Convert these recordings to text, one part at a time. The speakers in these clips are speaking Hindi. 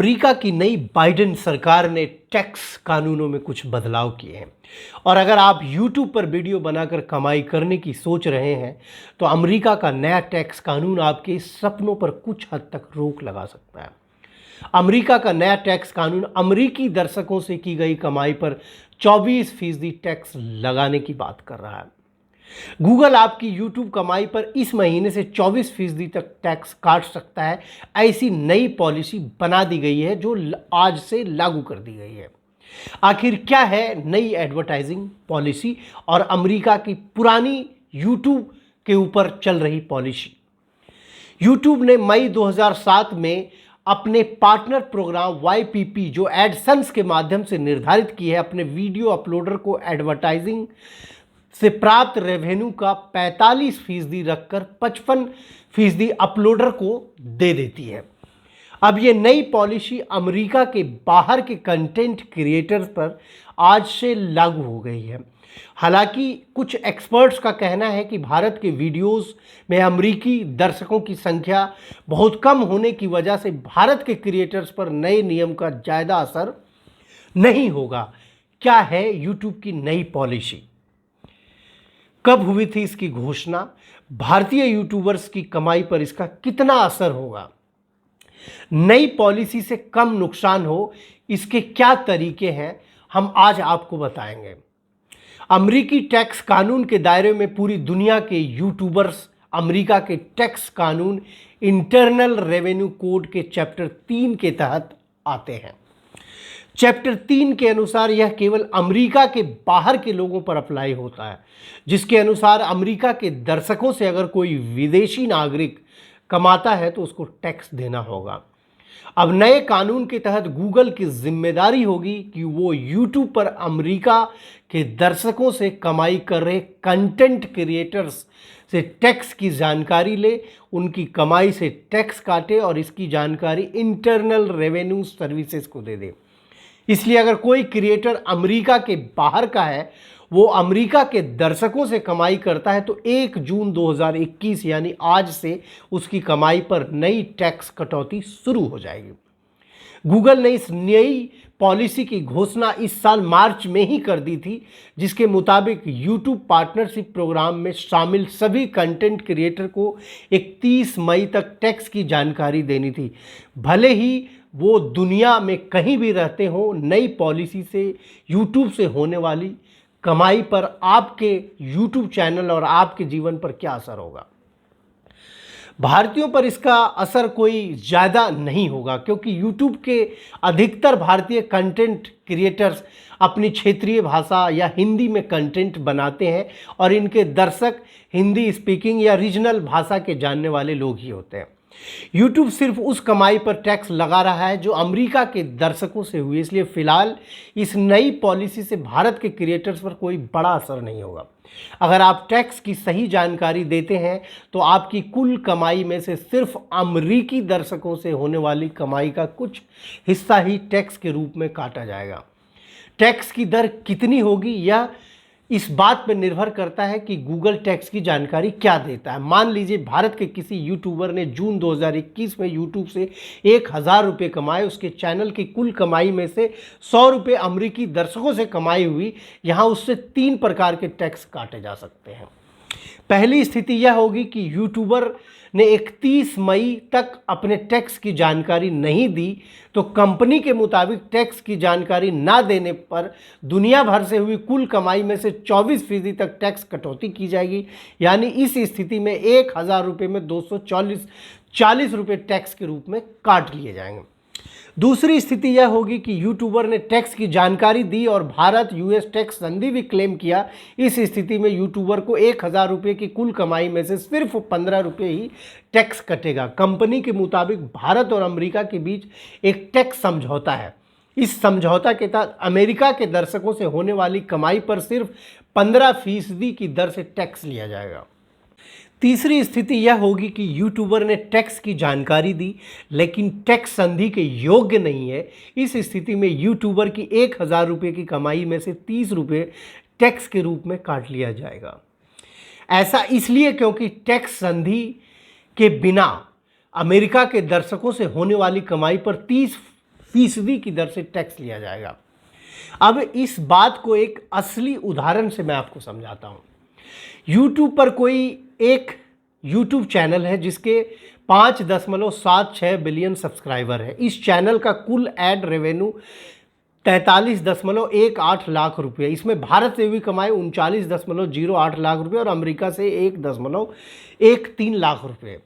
अमेरिका की नई बाइडेन सरकार ने टैक्स कानूनों में कुछ बदलाव किए हैं और अगर आप YouTube पर वीडियो बनाकर कमाई करने की सोच रहे हैं तो अमेरिका का नया टैक्स कानून आपके सपनों पर कुछ हद तक रोक लगा सकता है। अमेरिका का नया टैक्स कानून अमेरिकी दर्शकों से की गई कमाई पर 24% टैक्स लगाने की बात कर रहा है। गूगल आपकी YouTube कमाई पर इस महीने से 24% तक टैक्स काट सकता है। ऐसी नई पॉलिसी बना दी गई है जो आज से लागू कर दी गई है। आखिर क्या है नई एडवर्टाइजिंग पॉलिसी और अमेरिका की पुरानी YouTube के ऊपर चल रही पॉलिसी। YouTube ने मई 2007 में अपने पार्टनर प्रोग्राम YPP जो एडसेंस के माध्यम से निर्धारित की है अपने वीडियो अपलोडर को एडवर्टाइजिंग से प्राप्त रेवेन्यू का 45% रखकर 55% अपलोडर को दे देती है। अब ये नई पॉलिसी अमेरिका के बाहर के कंटेंट क्रिएटर्स पर आज से लागू हो गई है। हालांकि कुछ एक्सपर्ट्स का कहना है कि भारत के वीडियोस में अमेरिकी दर्शकों की संख्या बहुत कम होने की वजह से भारत के क्रिएटर्स पर नए नियम का ज़्यादा असर नहीं होगा। क्या है YouTube की नई पॉलिसी? कब हुई थी इसकी घोषणा? भारतीय यूट्यूबर्स की कमाई पर इसका कितना असर होगा? नई पॉलिसी से कम नुकसान हो इसके क्या तरीके हैं, हम आज आपको बताएंगे। अमेरिकी टैक्स कानून के दायरे में पूरी दुनिया के यूट्यूबर्स अमेरिका के टैक्स कानून इंटरनल रेवेन्यू कोड के चैप्टर 3 के तहत आते हैं। चैप्टर 3 के अनुसार यह केवल अमेरिका के बाहर के लोगों पर अप्लाई होता है, जिसके अनुसार अमेरिका के दर्शकों से अगर कोई विदेशी नागरिक कमाता है तो उसको टैक्स देना होगा। अब नए कानून के तहत गूगल की जिम्मेदारी होगी कि वो YouTube पर अमेरिका के दर्शकों से कमाई कर रहे कंटेंट क्रिएटर्स से टैक्स की जानकारी ले, उनकी कमाई से टैक्स काटे और इसकी जानकारी इंटरनल रेवेन्यू सर्विसेज को दे दे। इसलिए अगर कोई क्रिएटर अमेरिका के बाहर का है, वो अमेरिका के दर्शकों से कमाई करता है तो 1 जून 2021 यानी आज से उसकी कमाई पर नई टैक्स कटौती शुरू हो जाएगी। गूगल ने इस नई पॉलिसी की घोषणा इस साल मार्च में ही कर दी थी, जिसके मुताबिक YouTube पार्टनरशिप प्रोग्राम में शामिल सभी कंटेंट क्रिएटर को 31 मई तक टैक्स की जानकारी देनी थी, भले ही वो दुनिया में कहीं भी रहते हों। नई पॉलिसी से YouTube से होने वाली कमाई पर आपके YouTube चैनल और आपके जीवन पर क्या असर होगा? भारतीयों पर इसका असर कोई ज़्यादा नहीं होगा, क्योंकि YouTube के अधिकतर भारतीय कंटेंट क्रिएटर्स अपनी क्षेत्रीय भाषा या हिंदी में कंटेंट बनाते हैं और इनके दर्शक हिंदी स्पीकिंग या रीजनल भाषा के जानने वाले लोग ही होते हैं। YouTube सिर्फ उस कमाई पर टैक्स लगा रहा है जो अमेरिका के दर्शकों से हुई, इसलिए फिलहाल इस नई पॉलिसी से भारत के क्रिएटर्स पर कोई बड़ा असर नहीं होगा। अगर आप टैक्स की सही जानकारी देते हैं तो आपकी कुल कमाई में से सिर्फ अमेरिकी दर्शकों से होने वाली कमाई का कुछ हिस्सा ही टैक्स के रूप में काटा जाएगा। टैक्स की दर कितनी होगी यह इस बात पर निर्भर करता है कि गूगल टैक्स की जानकारी क्या देता है। मान लीजिए भारत के किसी यूट्यूबर ने जून 2021 में यूट्यूब से 1000 रुपये कमाए, उसके चैनल की कुल कमाई में से 100 रुपये अमेरिकी दर्शकों से कमाई हुई। यहाँ उससे 3 प्रकार के टैक्स काटे जा सकते हैं। पहली स्थिति यह होगी कि यूट्यूबर ने 31 मई तक अपने टैक्स की जानकारी नहीं दी तो कंपनी के मुताबिक टैक्स की जानकारी ना देने पर दुनिया भर से हुई कुल कमाई में से 24% तक टैक्स कटौती की जाएगी। यानी इस स्थिति में 1000 रुपये में 240 रुपये टैक्स के रूप में काट लिए जाएंगे। दूसरी स्थिति यह होगी कि यूट्यूबर ने टैक्स की जानकारी दी और भारत US टैक्स संधि भी क्लेम किया। इस स्थिति में यूट्यूबर को 1000 रुपये की कुल कमाई में से सिर्फ 15 रुपये ही टैक्स कटेगा। कंपनी के मुताबिक भारत और अमेरिका के बीच एक टैक्स समझौता है। इस समझौता के तहत अमेरिका के दर्शकों से होने वाली कमाई पर सिर्फ 15% की दर से टैक्स लिया जाएगा। तीसरी स्थिति यह होगी कि यूट्यूबर ने टैक्स की जानकारी दी लेकिन टैक्स संधि के योग्य नहीं है। इस स्थिति में यूट्यूबर की 1000 रुपये की कमाई में से 30 रुपये टैक्स के रूप में काट लिया जाएगा। ऐसा इसलिए क्योंकि टैक्स संधि के बिना अमेरिका के दर्शकों से होने वाली कमाई पर फीसदी की दर से टैक्स लिया जाएगा। अब इस बात को एक असली उदाहरण से मैं आपको समझाता हूँ। यूट्यूब पर कोई एक यूट्यूब चैनल है जिसके 5.76 बिलियन सब्सक्राइबर है। इस चैनल का कुल एड रेवेन्यू 43.18 लाख रुपये। इसमें भारत से हुई कमाई 39.08 लाख रुपये और अमेरिका से 1.13 लाख रुपये।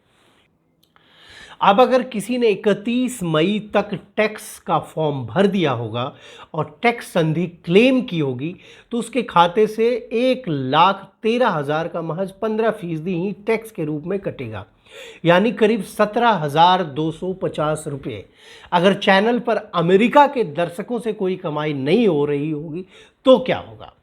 अब अगर किसी ने 31 मई तक टैक्स का फॉर्म भर दिया होगा और टैक्स संधि क्लेम की होगी तो उसके खाते से 1,13,000 का महज 15% ही टैक्स के रूप में कटेगा, यानी करीब 17,250 रुपये। अगर चैनल पर अमेरिका के दर्शकों से कोई कमाई नहीं हो रही होगी तो क्या होगा?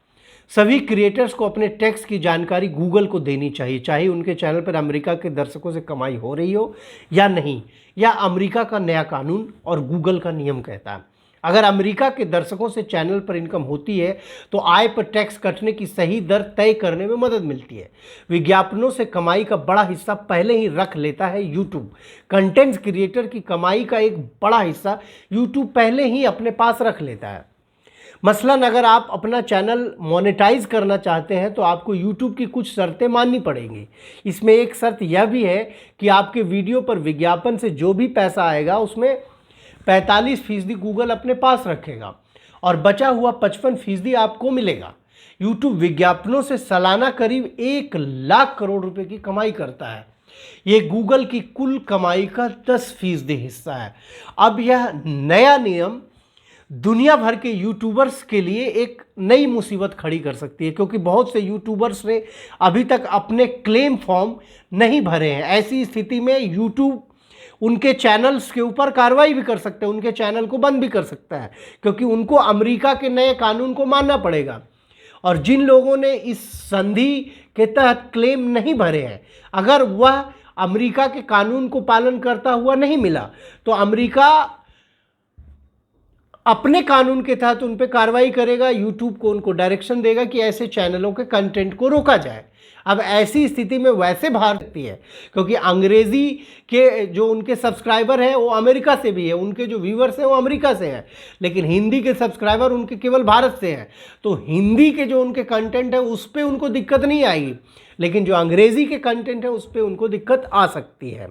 सभी क्रिएटर्स को अपने टैक्स की जानकारी गूगल को देनी चाहिए, चाहे उनके चैनल पर अमेरिका के दर्शकों से कमाई हो रही हो या नहीं। या अमेरिका का नया कानून और गूगल का नियम कहता है, अगर अमेरिका के दर्शकों से चैनल पर इनकम होती है तो आय पर टैक्स कटने की सही दर तय करने में मदद मिलती है। विज्ञापनों से कमाई का बड़ा हिस्सा पहले ही रख लेता है यूट्यूब। कंटेंट क्रिएटर की कमाई का एक बड़ा हिस्सा यूट्यूब पहले ही अपने पास रख लेता है। मसलन अगर आप अपना चैनल मोनेटाइज करना चाहते हैं तो आपको यूट्यूब की कुछ शर्तें माननी पड़ेंगी। इसमें एक शर्त यह भी है कि आपके वीडियो पर विज्ञापन से जो भी पैसा आएगा उसमें 45% गूगल अपने पास रखेगा और बचा हुआ 55% आपको मिलेगा। यूट्यूब विज्ञापनों से सालाना करीब 1 लाख करोड़ रुपए की कमाई करता है। ये गूगल की कुल कमाई का 10% हिस्सा है। अब यह नया नियम दुनिया भर के यूट्यूबर्स के लिए एक नई मुसीबत खड़ी कर सकती है, क्योंकि बहुत से यूट्यूबर्स ने अभी तक अपने क्लेम फॉर्म नहीं भरे हैं। ऐसी स्थिति में यूट्यूब उनके चैनल्स के ऊपर कार्रवाई भी कर सकते हैं, उनके चैनल को बंद भी कर सकता है, क्योंकि उनको अमेरिका के नए कानून को मानना पड़ेगा। और जिन लोगों ने इस संधि के तहत क्लेम नहीं भरे हैं, अगर वह अमेरिका के कानून को पालन करता हुआ नहीं मिला तो अमेरिका अपने कानून के तहत उन पर कार्रवाई करेगा। यूट्यूब को उनको डायरेक्शन देगा कि ऐसे चैनलों के कंटेंट को रोका जाए। अब ऐसी स्थिति में वैसे बाहर सकती है, क्योंकि अंग्रेज़ी के जो उनके सब्सक्राइबर हैं वो अमेरिका से भी है, उनके जो व्यूअर्स हैं वो अमेरिका से हैं, लेकिन हिंदी के सब्सक्राइबर उनके केवल भारत से हैं। तो हिंदी के जो उनके कंटेंट है उस पर उनको दिक्कत नहीं आएगी, लेकिन जो अंग्रेज़ी के कंटेंट है उस पर उनको दिक्कत आ सकती है।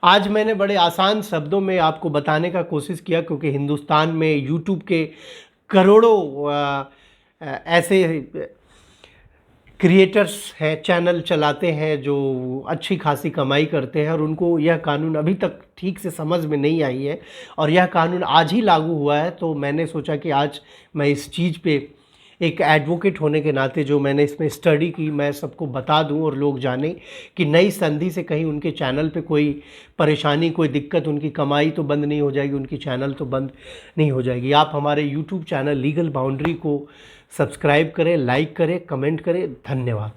आज मैंने बड़े आसान शब्दों में आपको बताने का कोशिश किया, क्योंकि हिंदुस्तान में यूट्यूब के करोड़ों ऐसे क्रिएटर्स हैं, चैनल चलाते हैं जो अच्छी खासी कमाई करते हैं और उनको यह कानून अभी तक ठीक से समझ में नहीं आई है और यह कानून आज ही लागू हुआ है। तो मैंने सोचा कि आज मैं इस चीज़ पे एक एडवोकेट होने के नाते जो मैंने इसमें स्टडी की मैं सबको बता दूं और लोग जानें कि नई संधि से कहीं उनके चैनल पे कोई परेशानी, कोई दिक्कत, उनकी कमाई तो बंद नहीं हो जाएगी, उनकी चैनल तो बंद नहीं हो जाएगी। आप हमारे यूट्यूब चैनल लीगल बाउंड्री को सब्सक्राइब करें, लाइक करें, कमेंट करें। धन्यवाद।